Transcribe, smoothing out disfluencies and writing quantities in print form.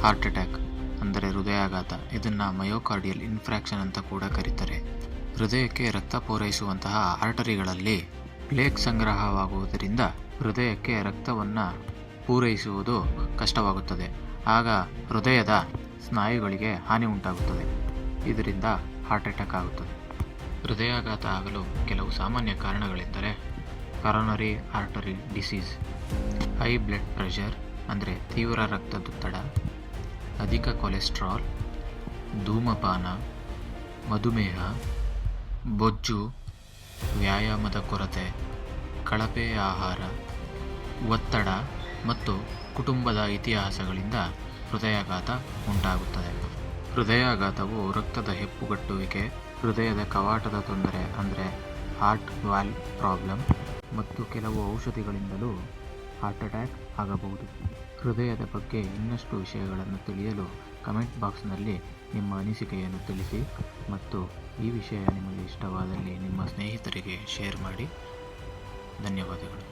Heart attack ಅಂದರೆ ಹೃದಯಾಘಾತ, ಇದನ್ನು ಮಯೋಕಾರ್ಡಿಯಲ್ ಇನ್ಫ್ರಾಕ್ಷನ್ ಅಂತ ಕೂಡ ಕರೀತಾರೆ. ಹೃದಯಕ್ಕೆ ರಕ್ತ ಪೂರೈಸುವಂತಹ ಆರ್ಟರಿಗಳಲ್ಲಿ ಪ್ಲೇಕ್ ಸಂಗ್ರಹವಾಗುವುದರಿಂದ ಹೃದಯಕ್ಕೆ ರಕ್ತವನ್ನು ಪೂರೈಸುವುದು ಕಷ್ಟವಾಗುತ್ತದೆ. ಆಗ ಹೃದಯದ ಸ್ನಾಯುಗಳಿಗೆ ಹಾನಿ ಉಂಟಾಗುತ್ತದೆ. ಇದರಿಂದ ಹಾರ್ಟ್ ಅಟ್ಯಾಕ್ ಆಗುತ್ತದೆ. ಹೃದಯಾಘಾತ ಆಗಲು ಕೆಲವು ಸಾಮಾನ್ಯ ಕಾರಣಗಳೆಂದರೆ coronary artery disease, high blood pressure ಅಂದರೆ ತೀವ್ರ ರಕ್ತದೊತ್ತಡ, ಅಧಿಕ ಕೊಲೆಸ್ಟ್ರಾಲ್, ಧೂಮಪಾನ, ಮಧುಮೇಹ, ಬೊಜ್ಜು, ವ್ಯಾಯಾಮದ ಕೊರತೆ, ಕಳಪೆ ಆಹಾರ, ಒತ್ತಡ ಮತ್ತು ಕುಟುಂಬದ ಇತಿಹಾಸಗಳಿಂದ ಹೃದಯಾಘಾತ ಉಂಟಾಗುತ್ತದೆ. ಹೃದಯಾಘಾತವು ರಕ್ತದ ಹೆಪ್ಪುಗಟ್ಟುವಿಕೆ, ಹೃದಯದ ಕವಾಟದ ತೊಂದರೆ ಅಂದರೆ ಹಾರ್ಟ್ ವಾಲ್ವ್ ಪ್ರಾಬ್ಲಮ್ ಮತ್ತು ಕೆಲವು ಔಷಧಿಗಳಿಂದಲೂ ಹಾರ್ಟ್ ಅಟ್ಯಾಕ್ ಆಗಬಹುದು. ಹೃದಯದ ಬಗ್ಗೆ ಇನ್ನಷ್ಟು ವಿಷಯಗಳನ್ನು ತಿಳಿಯಲು ಕಮೆಂಟ್ ಬಾಕ್ಸ್ನಲ್ಲಿ ನಿಮ್ಮ ಅನಿಸಿಕೆಯನ್ನು ತಿಳಿಸಿ ಮತ್ತು ಈ ವಿಷಯ ನಿಮಗೆ ಇಷ್ಟವಾದಲ್ಲಿ ನಿಮ್ಮ ಸ್ನೇಹಿತರಿಗೆ ಶೇರ್ ಮಾಡಿ. ಧನ್ಯವಾದಗಳು.